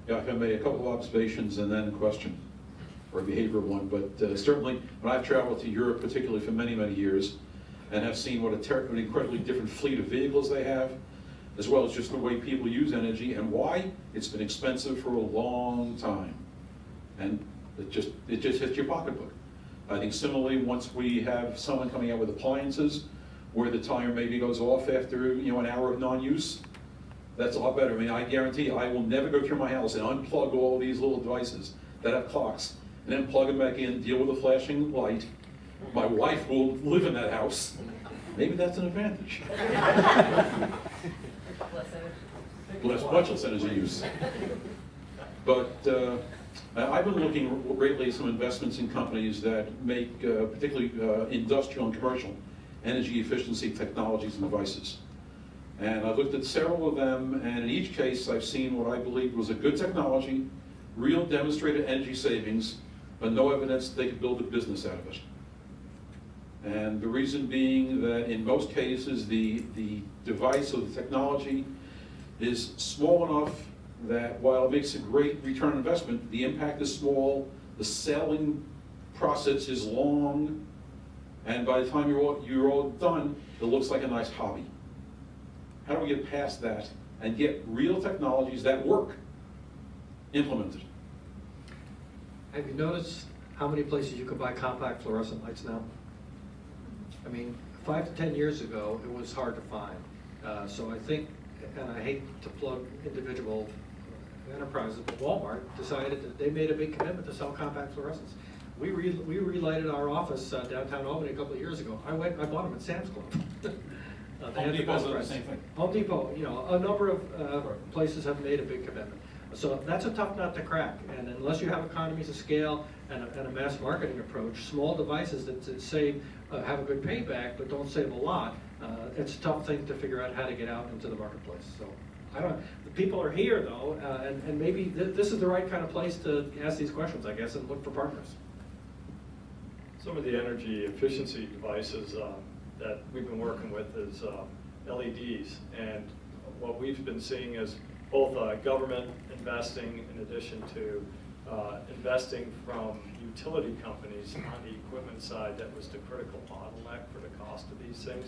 Yeah, if I may, a couple of observations and then a question, or a behavioral one, but certainly when I've traveled to Europe, particularly for many, many years, and have seen what an incredibly different fleet of vehicles they have, as well as just the way people use energy and why it's been expensive for a long time. And it just hits your pocketbook. I think similarly, once we have someone coming out with appliances where the timer maybe goes off after an hour of non-use, that's a lot better. I mean, I guarantee you, I will never go through my house and unplug all these little devices that have clocks and then plug them back in, deal with a flashing light. My wife will live in that house. Maybe that's an advantage. Much less energy use. But I've been looking greatly at some investments in companies that make particularly industrial and commercial energy efficiency technologies and devices. And I've looked at several of them, and in each case I've seen what I believe was a good technology, real demonstrated energy savings, but no evidence that they could build a business out of it. And the reason being that in most cases the device or the technology is small enough that while it makes a great return on investment, the impact is small, the selling process is long, and by the time you're all done, it looks like a nice hobby. How do we get past that and get real technologies that work implemented? Have you noticed how many places you can buy compact fluorescent lights now? I mean, 5 to 10 years ago, it was hard to find. So I think, and I hate to plug individual enterprises, but Walmart decided that they made a big commitment to sell compact fluorescents. We relighted our office downtown Albany a couple of years ago. I bought them at Sam's Club. Home Depot does the same thing. Home Depot, a number of places have made a big commitment. So that's a tough nut to crack, and unless you have economies of scale and a mass marketing approach, small devices that save, have a good payback but don't save a lot, it's a tough thing to figure out how to get out into the marketplace. So the people are here though, and maybe this is the right kind of place to ask these questions, I guess, and look for partners. Some of the energy efficiency devices that we've been working with is LEDs, and what we've been seeing is both government investing in addition to investing from utility companies on the equipment side. That was the critical bottleneck for the cost of these things.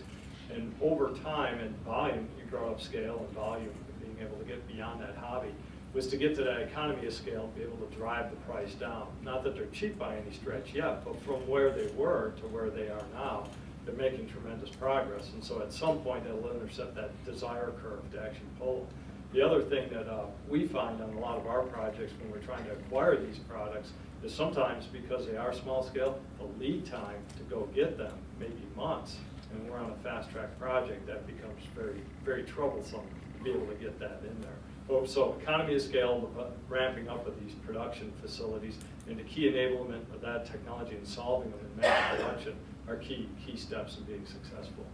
And over time and volume, you grow up scale and volume, being able to get beyond that hobby, was to get to that economy of scale, be able to drive the price down. Not that they're cheap by any stretch yet, but from where they were to where they are now, they're making tremendous progress. And so at some point, they'll intercept that desire curve to actually pull. The other thing that we find on a lot of our projects when we're trying to acquire these products is sometimes because they are small scale, the lead time to go get them may be months. And we're on a fast track project, that becomes very, very troublesome to be able to get that in there. So economy of scale, ramping up of these production facilities, and the key enablement of that technology and solving them in mass production are key steps in being successful.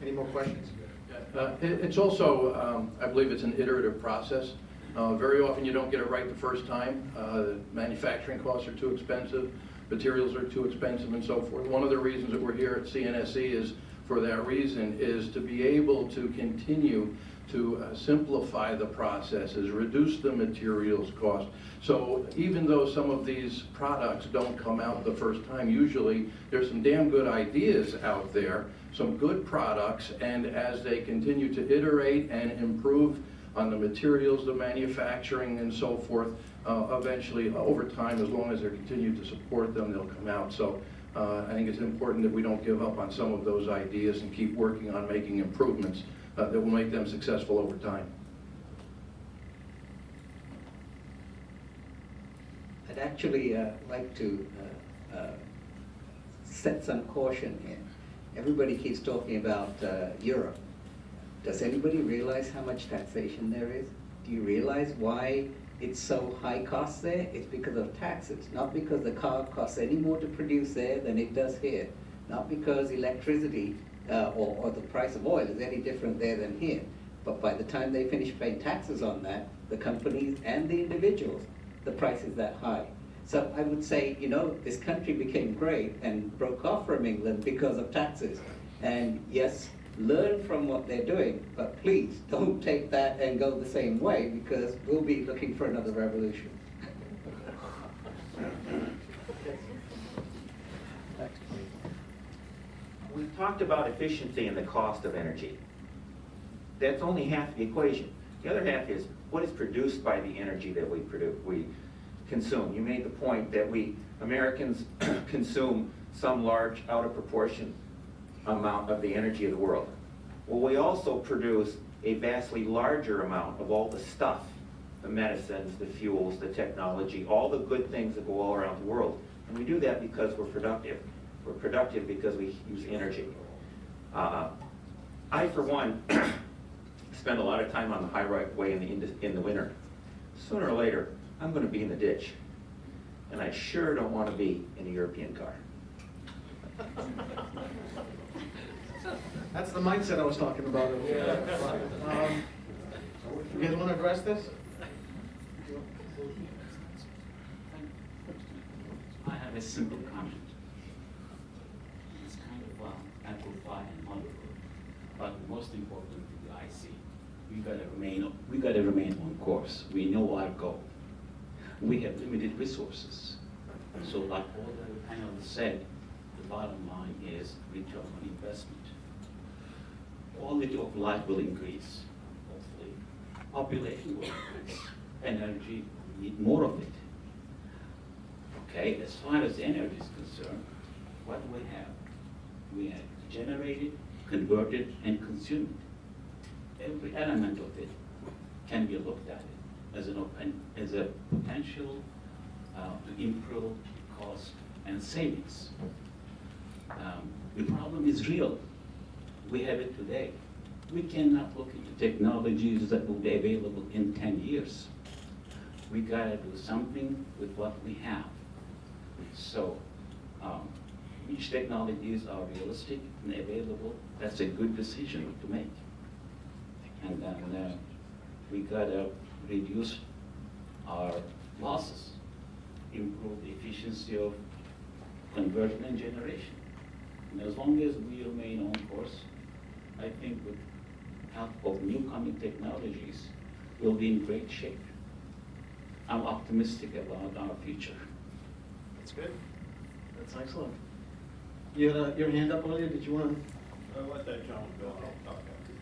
Any more questions? It's also, I believe it's an iterative process. Very often you don't get it right the first time. Manufacturing costs are too expensive, materials are too expensive, and so forth. One of the reasons that we're here at CNSE is for that reason, is to be able to continue to simplify the processes, reduce the materials cost. So even though some of these products don't come out the first time, usually there's some damn good ideas out there, some good products, and as they continue to iterate and improve on the materials, the manufacturing, and so forth, eventually over time, as long as they continue to support them, they'll come out. So I think it's important that we don't give up on some of those ideas and keep working on making improvements that will make them successful over time. I'd actually like to set some caution here. Everybody keeps talking about Europe. Does anybody realize how much taxation there is? Do you realize why it's so high cost there? It's because of taxes, not because the car costs any more to produce there than it does here. Not because electricity or the price of oil is any different there than here. But by the time they finish paying taxes on that, the companies and the individuals, the price is that high. So I would say, this country became great and broke off from England because of taxes. And yes, learn from what they're doing, but please don't take that and go the same way, because we'll be looking for another revolution. We've talked about efficiency and the cost of energy. That's only half the equation. The other half is what is produced by the energy that we consume. You made the point that we Americans consume some large, out of proportion amount of the energy of the world. Well, we also produce a vastly larger amount of all the stuff, the medicines, the fuels, the technology, all the good things that go all around the world. And we do that because we're productive. We're productive because we use energy. I, for one, spend a lot of time on the highway in the winter. Sooner or later, I'm going to be in the ditch. And I sure don't want to be in a European car. That's the mindset I was talking about. You guys want to address this? I have a simple comment. It's kind of amplify and wonderful, but most importantly, I see we gotta remain on course. We know our goal. We have limited resources, so like all the panelists said, the bottom line is return on investment. Quality of life will increase, hopefully. Population will increase. Energy, we need more of it. Okay, as far as energy is concerned, what do we have? We have generated, converted, and consumed. Every element of it can be looked at it as a potential to improve cost and savings. The problem is real. We have it today. We cannot look into technologies that will be available in 10 years. We gotta do something with what we have. So, which technologies are realistic and available, that's a good decision to make. And then we gotta reduce our losses, improve the efficiency of conversion and generation. And as long as we remain on course, I think with help of new coming technologies, we'll be in great shape. I'm optimistic about our future. That's good. That's excellent. You had your hand up earlier, did you want to? I'll let that gentleman go. I'll talk after.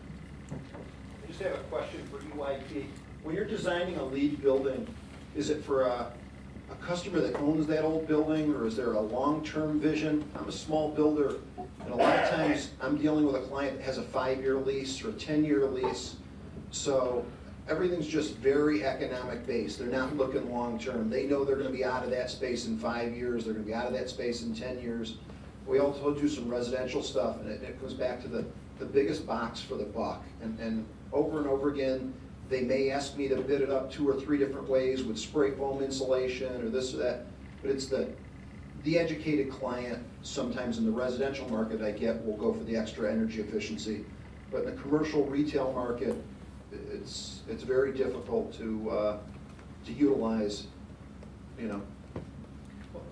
I just have a question for EYP. When you're designing a LEED building, is it for a customer that owns that old building, or is there a long-term vision? I'm a small builder, and a lot of times I'm dealing with a client that has a 5-year lease or a 10-year lease. So everything's just very economic based. They're not looking long-term. They know they're going to be out of that space in 5 years. They're going to be out of that space in 10 years. We also do some residential stuff, and it goes back to the biggest box for the buck. And over again, they may ask me to bid it up 2 or 3 different ways with spray foam insulation or this or that, but it's the educated client, sometimes in the residential market I get, will go for the extra energy efficiency. But in the commercial retail market, it's very difficult to utilize, you know.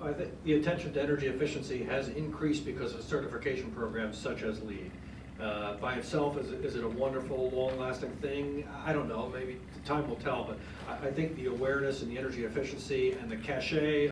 I think the attention to energy efficiency has increased because of certification programs such as LEED. By itself, is it a wonderful, long-lasting thing? I don't know, maybe time will tell, but I think the awareness and the energy efficiency and the cachet